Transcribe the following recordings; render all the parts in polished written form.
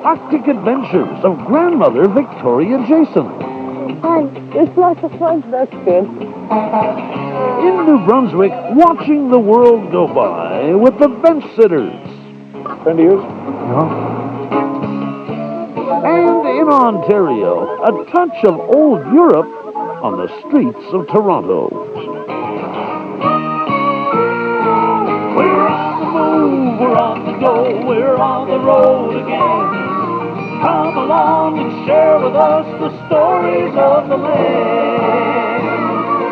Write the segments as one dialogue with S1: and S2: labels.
S1: Arctic adventures of grandmother Victoria Jason.
S2: Fun. There's lots of fun. That's good.
S1: In New Brunswick, watching the world go by with the bench sitters.
S3: Friend of yours?
S1: No. And in Ontario, a touch of old Europe on the streets of Toronto. We're on the move, we're on the go, we're on the road again. Come along and share with us the stories of the land.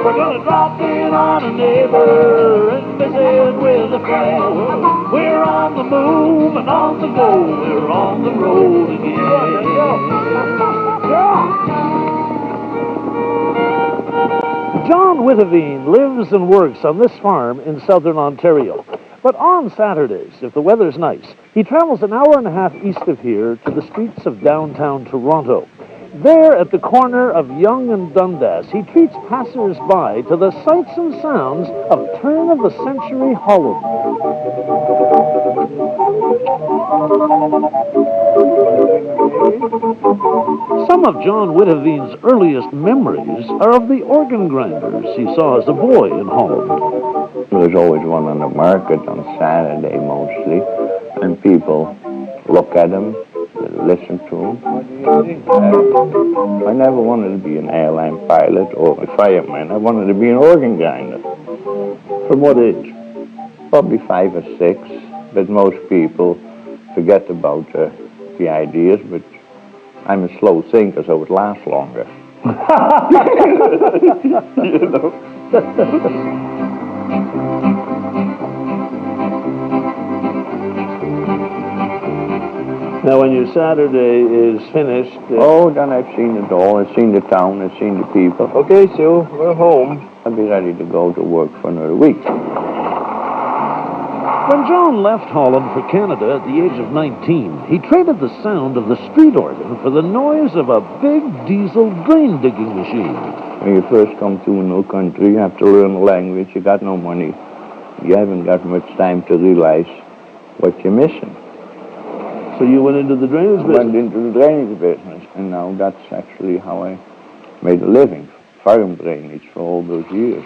S1: We're gonna drop in on a neighbor and visit with a friend. We're on the move and on the go, we're on the road again. John Whittavine lives and works on this farm in southern Ontario. But on Saturdays, if the weather's nice, he travels an hour and a half east of here to the streets of downtown Toronto. There, at the corner of Yonge and Dundas, he treats passers-by to the sights and sounds of turn-of-the-century Holland. Some of John Whittavine's earliest memories are of the organ grinders he saw as a boy in Holland.
S4: There's always one on the market on Saturday mostly, and people look at them, listen to them. I never wanted to be an airline pilot or a fireman. I wanted to be an organ grinder.
S3: From what age?
S4: Probably 5 or 6, but most people forget about the ideas, but I'm a slow thinker, so it lasts longer.
S3: You know?
S1: Now, when your Saturday is finished...
S4: Oh, then I've seen it all. I've seen the town, I've seen the people.
S3: Okay, Sue, we're home.
S4: I'll be ready to go to work for another week.
S1: When John left Holland for Canada at the age of 19, he traded the sound of the street organ for the noise of a big diesel grain digging machine.
S4: When you first come to a new country, you have to learn the language. You got no money. You haven't got much time to realize what you're missing.
S1: So you went into the drainage business?
S4: Went into the drainage business, and now that's actually how I made a living. Farm drainage for all those years.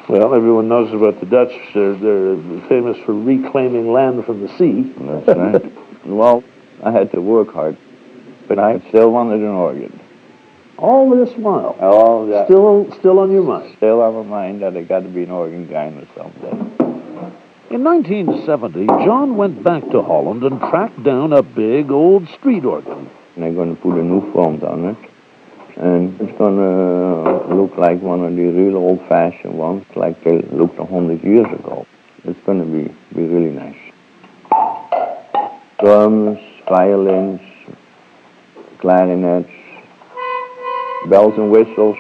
S1: Well, everyone knows about the Dutch. They're famous for reclaiming land from the sea.
S4: That's right. Well, I had to work hard, but I still wanted an organ.
S1: All this while?
S4: Oh, yeah.
S1: Still on your mind?
S4: Still on my mind that I got to be an organ grinder someday.
S1: In 1970, John went back to Holland and tracked down a big old street organ.
S4: And they're going to put a new front on it. And it's going to look like one of the real old-fashioned ones, like they looked 100 years ago. It's going to be really nice. Drums, violins, clarinets, bells and whistles,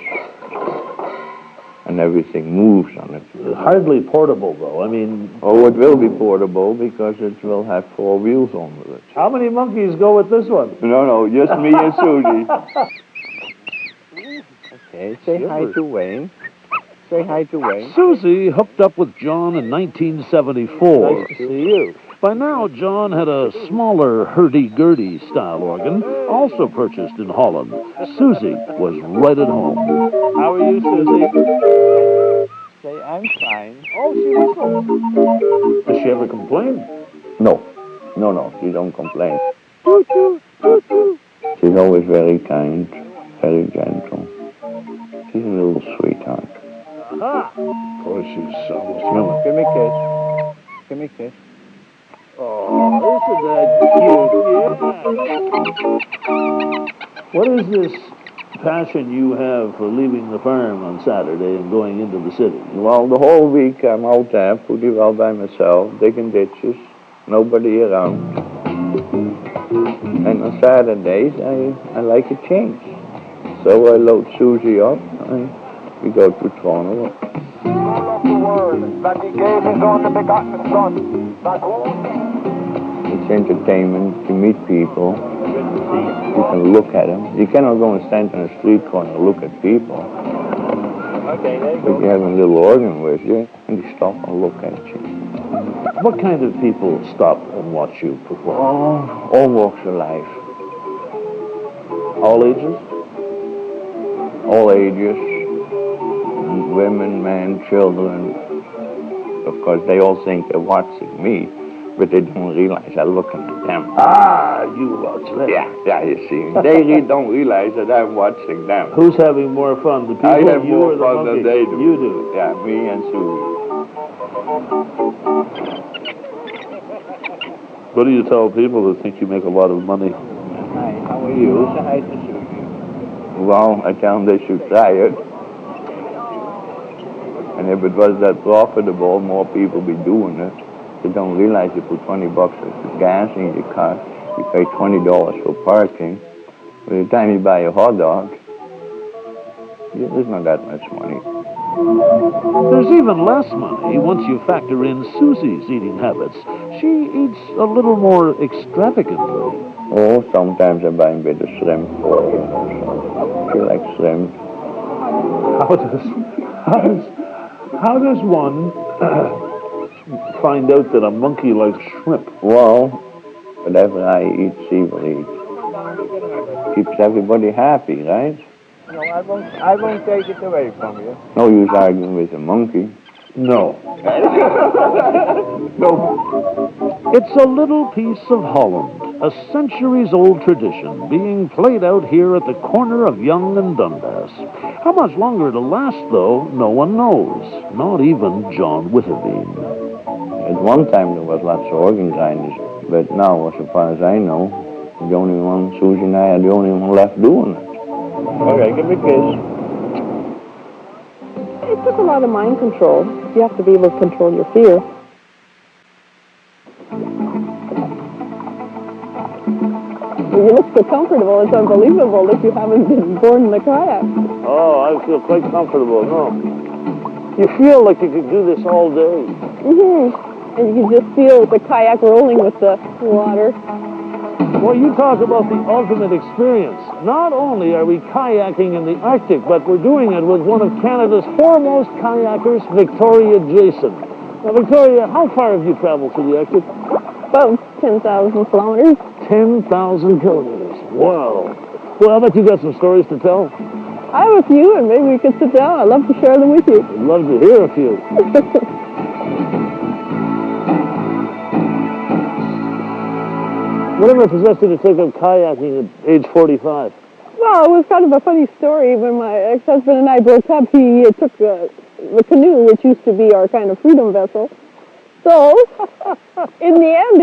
S4: and everything moves on it.
S1: Hardly portable, though. I mean...
S4: Oh, it will be portable because it will have 4 wheels on it.
S1: How many monkeys go with this one?
S4: No, just me and Susie. Okay, say hi to Wayne. Say hi to Wayne.
S1: Susie hooked up with John in 1974.
S3: Nice to see you.
S1: By now, John had a smaller hurdy-gurdy style organ, also purchased in Holland. Susie was right at home.
S3: How are you, Susie?
S4: Say, I'm fine.
S3: Oh, she whistles.
S1: Does she ever complain?
S4: No, she don't complain. She's always very kind, very gentle. She's a little sweetheart.
S1: Aha! Of course, she's almost human.
S4: Give me a kiss. Give me a kiss.
S1: Oh, isn't that cute? Yeah. What is this passion you have for leaving the farm on Saturday and going into the city?
S4: Well, the whole week I'm out there pretty well by myself, digging ditches, nobody around. And on Saturdays, I like a change. So I load Susie up and we go to Toronto. It's entertainment, you meet people, you can look at them. You cannot go and stand on a street corner and look at people. But you have a little organ with you, and you stop and look at you.
S1: What kind of people stop and watch you perform?
S4: Oh, all walks of life.
S1: All ages?
S4: All ages. Women, men, children. Of course, they all think they're watching me, but they don't realize I'm looking at them.
S1: Ah, you watch them.
S4: Yeah, you see. They really don't realize that I'm watching them.
S1: Who's having more fun, the people,
S4: I have
S1: you
S4: more
S1: or the
S4: fun
S1: monkey?
S4: than they do.
S1: You do.
S4: Yeah, me and Susie.
S1: What do you tell people who think you make a lot of money?
S4: Hi, how are you? Say hi to Susie. Well, I tell them they should try it. And if it was that profitable, more people be doing it. They don't realize you put $20 of gas in your car, you pay $20 for parking. By the time you buy a hot dog, there's not that much money.
S1: There's even less money once you factor in Susie's eating habits. She eats a little more extravagantly.
S4: Oh, sometimes I buy a bit of shrimp for her, so she likes shrimp.
S1: How does one find out that a monkey likes shrimp?
S4: Well, whatever I eat, she will eat. Keeps everybody happy, right?
S3: No, I won't take it away from you.
S4: No use arguing with a monkey.
S1: No.
S4: No.
S1: It's a little piece of Holland, a centuries-old tradition being played out here at the corner of Yonge and Dundas. How much longer it'll last, though, no one knows, not even John Witteveen.
S4: At one time there was lots of organ grinders, but now, as far as I know, the only one, Susie and I are the only one left doing it. Okay, give me a kiss.
S2: It took a lot of mind control. You have to be able to control your fear. You look so comfortable, it's unbelievable that you haven't been born in a kayak.
S1: Oh, I feel quite comfortable, no. You feel like you could do this all day.
S2: Mm-hmm. And you can just feel the kayak rolling with the water.
S1: Well, you talk about the ultimate experience. Not only are we kayaking in the Arctic, but we're doing it with one of Canada's foremost kayakers, Victoria Jason. Now, Victoria, how far have you traveled to the Arctic?
S2: About 10,000 kilometers.
S1: 10,000 kilometers. Wow. Well, I bet you got some stories to tell.
S2: I have a few, and maybe we could sit down. I'd love to share them with you.
S1: I'd love to hear a few. Whatever possessed you to take up kayaking at age 45?
S2: Well, it was kind of a funny story. When my ex-husband and I broke up, he took the canoe, which used to be our kind of freedom vessel. So, in the end,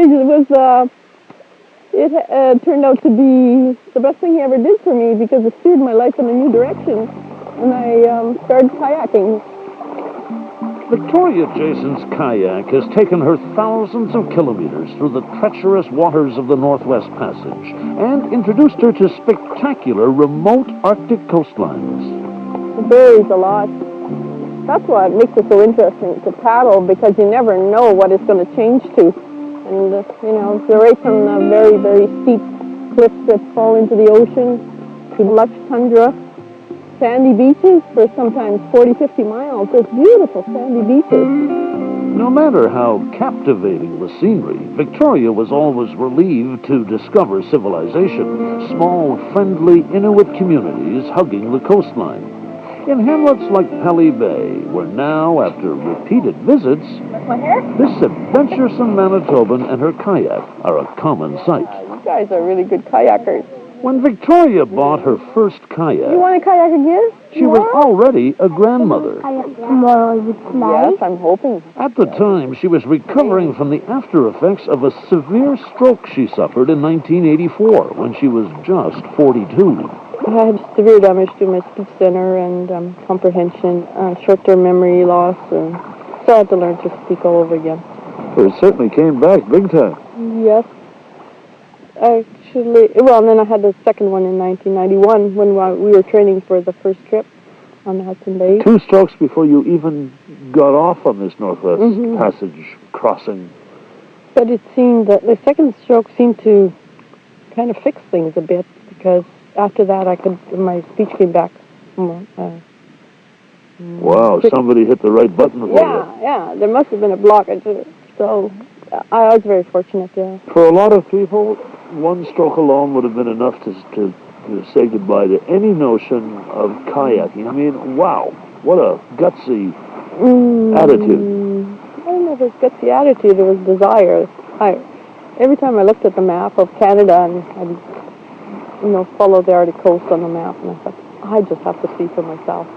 S2: it turned out to be the best thing he ever did for me because it steered my life in a new direction. And I started kayaking.
S1: Victoria Jason's kayak has taken her thousands of kilometers through the treacherous waters of the Northwest Passage and introduced her to spectacular remote Arctic coastlines.
S2: It varies a lot. That's why it makes it so interesting to paddle, because you never know what it's going to change to. And, you're right from the very, very steep cliffs that fall into the ocean to lush tundra, sandy beaches for sometimes 40, 50 miles. There's beautiful sandy beaches.
S1: No matter how captivating the scenery, Victoria was always relieved to discover civilization, small, friendly Inuit communities hugging the coastline. In hamlets like Pelly Bay, where now, after repeated visits, this adventuresome Manitoban and her kayak are a common sight.
S2: You guys are really good kayakers.
S1: When Victoria bought her first kayak,
S2: You want a kayak again?
S1: she was already a grandmother.
S5: Tomorrow is
S2: Yes, I'm hoping.
S1: At the time, she was recovering from the after effects of a severe stroke she suffered in 1984 when she was just 42.
S2: I had severe damage to my speech center and comprehension, short-term memory loss, and so I had to learn to speak all over again.
S1: Well, it certainly came back big time.
S2: Yes. Actually, well, and then I had the second one in 1991 when we were training for the first trip on the Hudson Bay.
S1: 2 strokes before you even got off on this Northwest Passage crossing.
S2: But it seemed that the second stroke seemed to kind of fix things a bit, because after that my speech came back.
S1: Wow, somebody hit the right button for you.
S2: Yeah, there must have been a blockage. So I was very fortunate, yeah.
S1: For a lot of people, one stroke alone would have been enough to say goodbye to any notion of kayaking. I mean, wow, what a gutsy attitude.
S2: I don't know if it's gutsy attitude, it was desire. Every time I looked at the map of Canada and I'd followed the Arctic coast on the map, and I thought, I just have to see for myself.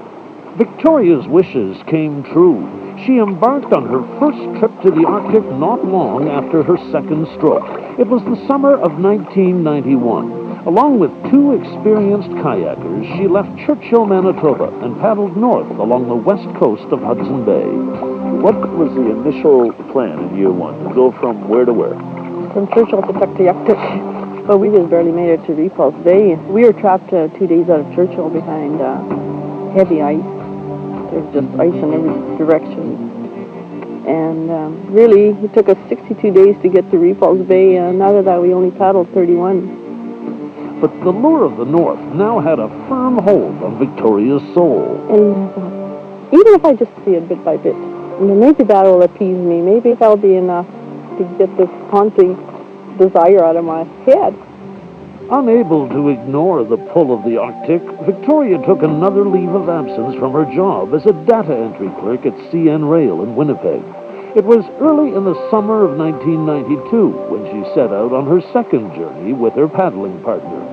S1: Victoria's wishes came true. She embarked on her first trip to the Arctic not long after her second stroke. It was the summer of 1991. Along with two experienced kayakers, she left Churchill, Manitoba, and paddled north along the west coast of Hudson Bay. What was the initial plan in year one? To go from where to where?
S2: From Churchill to Tuktoyaktuk. But we just barely made it to Repulse Bay. We were trapped 2 days out of Churchill behind heavy ice. There's just ice in every direction. And really, it took us 62 days to get to Repulse Bay. And out of that, we only paddled 31.
S1: But the lure of the North now had a firm hold on Victoria's soul.
S2: And even if I just see it bit by bit, maybe that will appease me. Maybe that'll be enough to get this haunting desire out of my head.
S1: Unable to ignore the pull of the Arctic, Victoria took another leave of absence from her job as a data entry clerk at CN Rail in Winnipeg. It was early in the summer of 1992 when she set out on her second journey with her paddling partner.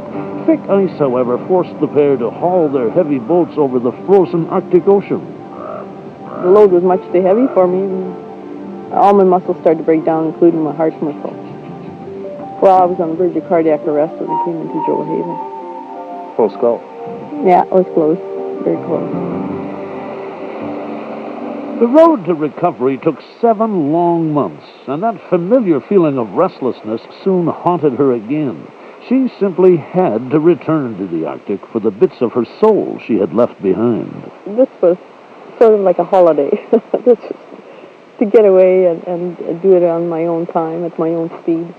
S1: Thick ice, however, forced the pair to haul their heavy boats over the frozen Arctic Ocean.
S2: The load was much too heavy for me, and all my muscles started to break down, including my heart muscle. Well, I was on the verge of cardiac arrest when I came into Joe Haven.
S3: Close call.
S2: Yeah, it was close. Very close.
S1: The road to recovery took 7 long months, and that familiar feeling of restlessness soon haunted her again. She simply had to return to the Arctic for the bits of her soul she had left behind.
S2: This was sort of like a holiday. This was to get away and do it on my own time, at my own speed.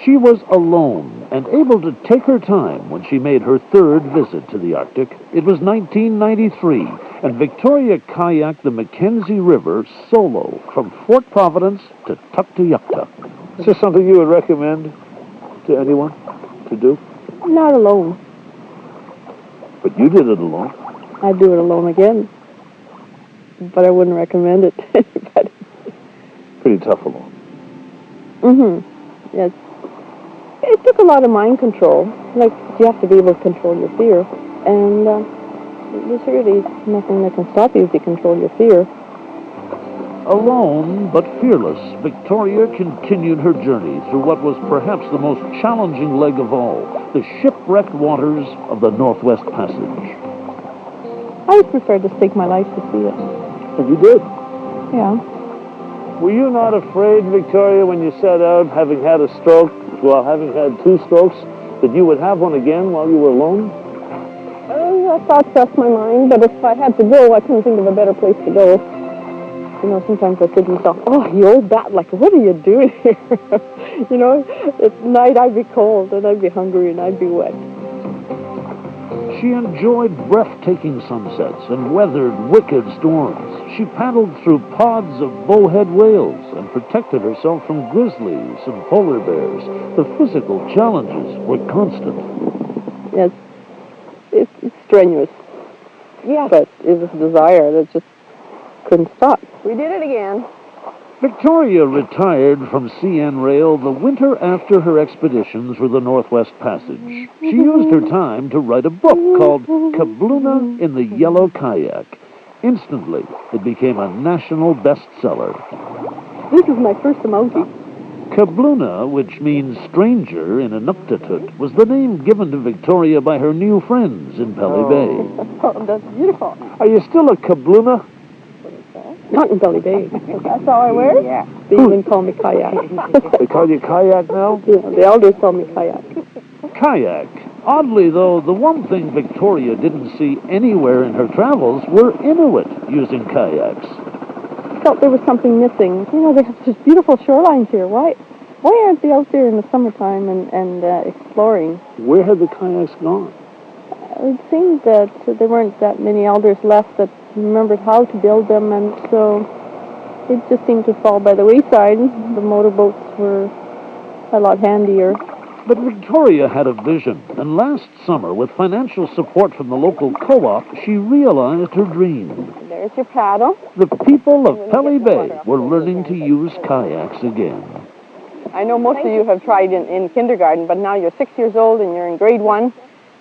S1: She was alone and able to take her time when she made her third visit to the Arctic. It was 1993, and Victoria kayaked the Mackenzie River solo from Fort Providence to Tuktoyaktuk. Is this something you would recommend to anyone to do?
S2: Not alone.
S1: But you did it alone.
S2: I'd do it alone again. But I wouldn't recommend it to anybody.
S1: Pretty tough alone.
S2: Yes. It took a lot of mind control. Like, you have to be able to control your fear. And there's really nothing that can stop you if you control your fear.
S1: Alone, but fearless, Victoria continued her journey through what was perhaps the most challenging leg of all, the shipwrecked waters of the Northwest Passage.
S2: I would prefer to stake my life to see it.
S1: And you did.
S2: Yeah.
S1: Were you not afraid, Victoria, when you set out, having had a stroke, having had 2 strokes, that you would have one again while you were alone?
S2: That thought crossed my mind, but if I had to go, I couldn't think of a better place to go. Sometimes I said to myself, oh, you old bat, like, what are you doing here? At night I'd be cold, and I'd be hungry, and I'd be wet.
S1: She enjoyed breathtaking sunsets and weathered wicked storms. She paddled through pods of bowhead whales and protected herself from grizzlies and polar bears. The physical challenges were constant.
S2: Yes, it's strenuous. Yeah. But it was desire that just couldn't stop. We did it again.
S1: Victoria retired from CN Rail the winter after her expedition through the Northwest Passage. She used her time to write a book called Kabluna in the Yellow Kayak. Instantly, it became a national bestseller.
S2: This is my first emoji.
S1: Kabluna, which means stranger in Inuktitut, was the name given to Victoria by her new friends in Pelly Bay.
S2: Oh, that's beautiful.
S1: Are you still a Kabluna?
S2: Not in Pelly Bay. That's all I wear? Yeah. They even call me Kayak.
S1: They call you Kayak now?
S2: Yeah, the elders call me Kayak.
S1: Kayak. Oddly, though, the one thing Victoria didn't see anywhere in her travels were Inuit using kayaks.
S2: I felt there was something missing. They have such beautiful shorelines here. Why aren't they out there in the summertime and exploring?
S1: Where had the kayaks gone?
S2: It seemed that there weren't that many elders left that remembered how to build them, and so it just seemed to fall by the wayside. The motorboats were a lot handier.
S1: But Victoria had a vision, and last summer, with financial support from the local co-op, she realized her dream.
S2: There's your paddle.
S1: The people of Pelly Bay were learning to use kayaks again.
S2: I know most of you have tried in kindergarten, but now you're 6 years old and you're in grade 1,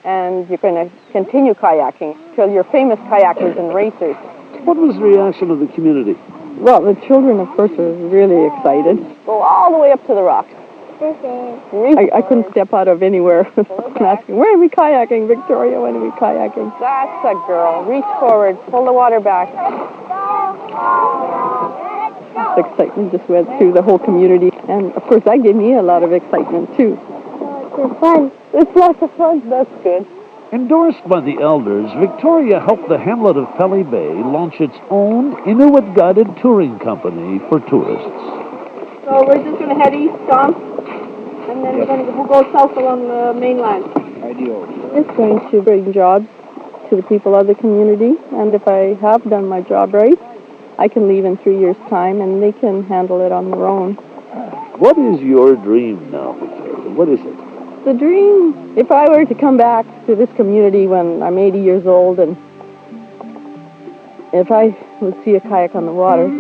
S2: and you're going to continue kayaking till you're famous kayakers and racers.
S1: What was the reaction of the community?
S2: Well, the children, of course, were really excited. Go all the way up to the rocks. I couldn't step out of anywhere without asking, when are we kayaking, Victoria? When are we kayaking? That's a girl. Reach forward. Pull the water back. The excitement just went through the whole community. And, of course, that gave me a lot of excitement, too. It's fun. It's lots of fun. That's good.
S1: Endorsed by the elders, Victoria helped the hamlet of Pelly Bay launch its own Inuit-guided touring company for tourists.
S2: So we're just going to head east, Tom, and then we'll go south along the mainland.
S3: Ideal.
S2: It's going to bring jobs to the people of the community, and if I have done my job right, I can leave in 3 years' time, and they can handle it on their own.
S1: What is your dream now, Victoria? What is it?
S2: The dream, if I were to come back to this community when I'm 80 years old, and if I would see a kayak on the water,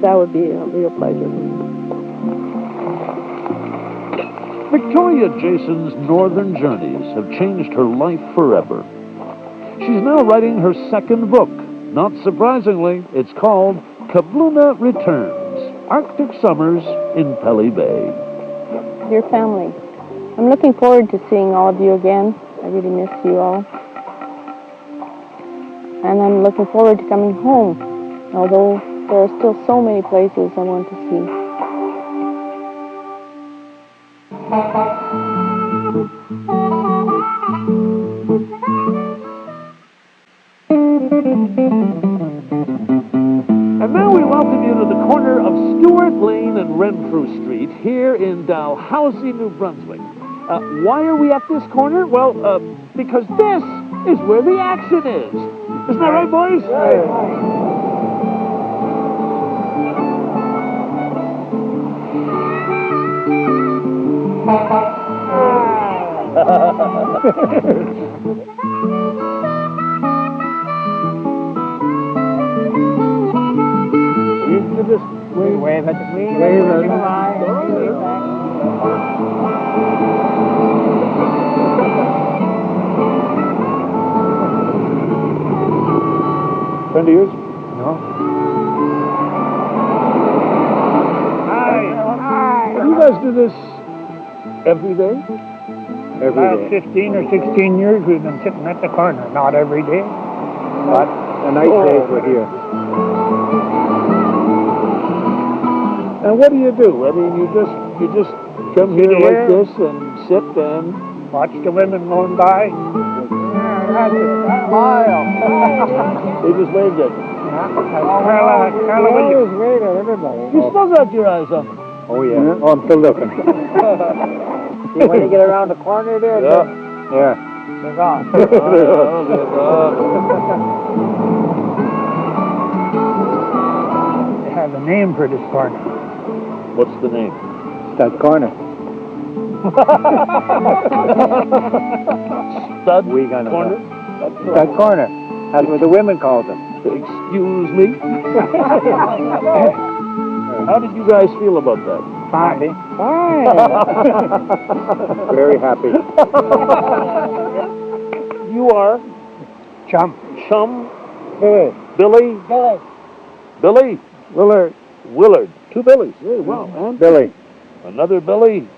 S2: that would be a real pleasure.
S1: Victoria Jason's northern journeys have changed her life forever. She's now writing her second book. Not surprisingly, it's called Kabluna Returns, Arctic Summers in Pelly Bay.
S2: Dear family, I'm looking forward to seeing all of you again. I really miss you all. And I'm looking forward to coming home, although there are still so many places I want to see.
S1: And now we welcome you to the corner of Stewart Lane and Renfrew Street here in Dalhousie, New Brunswick. Why are we at this corner? Well, because this is where the action is. Isn't that right, boys?
S3: Just wave at the wave at the
S1: Friend of yours?
S3: No.
S1: Hi. You guys do this every day?
S3: About 15 or 16 years we've been sitting at the corner. Not every day, but the night days we're here.
S1: And what do you do? I mean, you just come here like this and sit and
S3: watch the women going by. Smile.
S1: They just waved at you.
S3: Carla, always wave at everybody.
S1: You still got your eyes on them.
S3: Oh yeah. Oh, I'm still looking. See, when you get around the corner there, yeah. They're gone. They have a name for this corner.
S1: What's the name?
S3: Stud corner.
S1: Stud
S3: corner? Stud corner. That's what the women call them.
S1: Excuse me? How did you guys feel about that?
S3: Fine. Very happy.
S1: You are?
S3: Chum.
S1: Billy. Willard. Two Billies. Very well. And
S3: Billy.
S1: another Billy.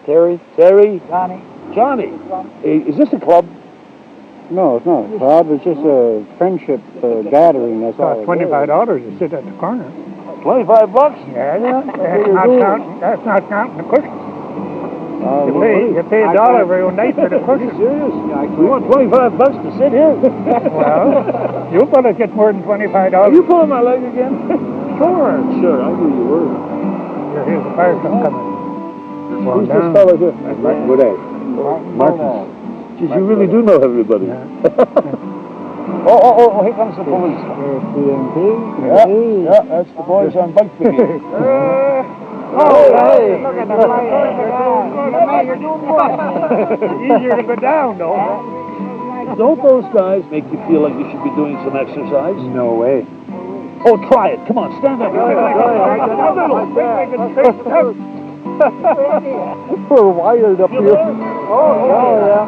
S3: Terry.
S1: Johnny. Is this a club?
S3: No, it's not a club. It's just a friendship gathering. That's all. $25 to sit at the corner.
S1: $25?
S3: Yeah. That's not counting the cushions. You pay $1 every night for the cushions.
S1: Serious? We want $25 to sit here.
S3: Well, you better get more than $25.
S1: Are you pulling my leg again? Sure, I knew you were.
S3: Here's the fire truck coming.
S1: Who's this fellow here?
S3: Good day.
S1: Martin. Geez, you really do know everybody.
S3: Oh, here comes the police. Yeah, that's the boys on bike brigade. Hey, look at the flying. You're doing good. Easier to go down, though.
S1: Don't those guys make you feel like you should be doing some exercise?
S3: No way.
S1: Oh, try it. Come on, stand up.
S3: We're wired up here. Oh, yeah.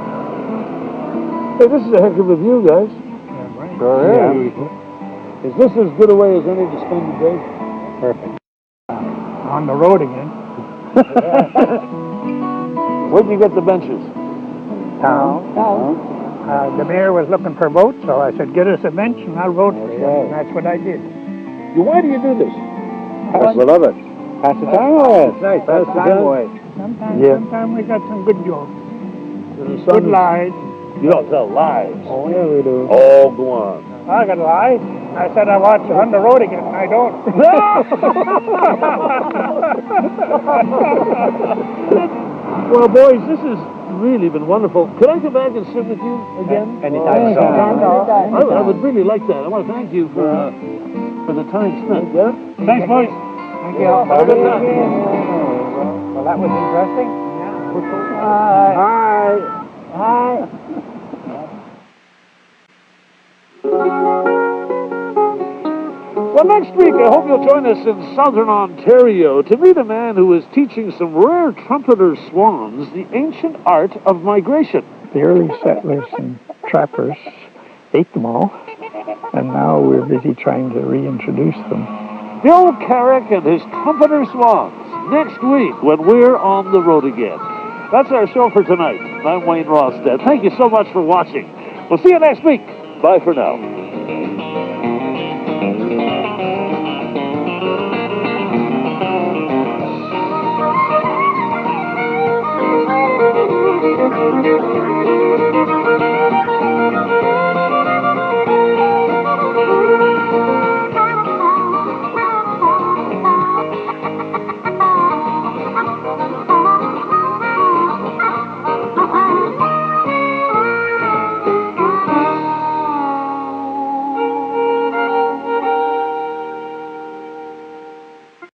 S3: Hey, this is a heck of a view, guys. Sure is. Is this as good a way as any to spend the day? Perfect. On the road again.
S1: Where'd you get the benches?
S3: Town. The mayor was looking for votes, so I said, get us a bench and I'll vote for you. And that's what I did.
S1: Why do you do this?
S3: We love it. Pass the time away. It's nice. Pass the time away. Sometimes we got some good jokes. Good lies.
S1: You don't tell lies.
S3: Oh, yeah, we do.
S1: Oh, go on.
S3: I got lies. I said I watched you on the road again, and I don't.
S1: Well, boys, this has really been wonderful. Could I come back and sit with you again?
S3: Anytime.
S1: I would really like that. I want to thank you for the time spent. Yeah? Thanks, boys.
S3: Thank you.
S1: Have a good time.
S3: Well, that was interesting. Yeah. Hi.
S1: Well, next week, I hope you'll join us in southern Ontario to meet a man who is teaching some rare trumpeter swans the ancient art of migration.
S3: The early settlers and trappers ate them all, and now we're busy trying to reintroduce them.
S1: Bill Carrick and his trumpeter swans, next week when we're on the road again. That's our show for tonight. I'm Wayne Rosstead. Thank you so much for watching. We'll see you next week. Bye for now.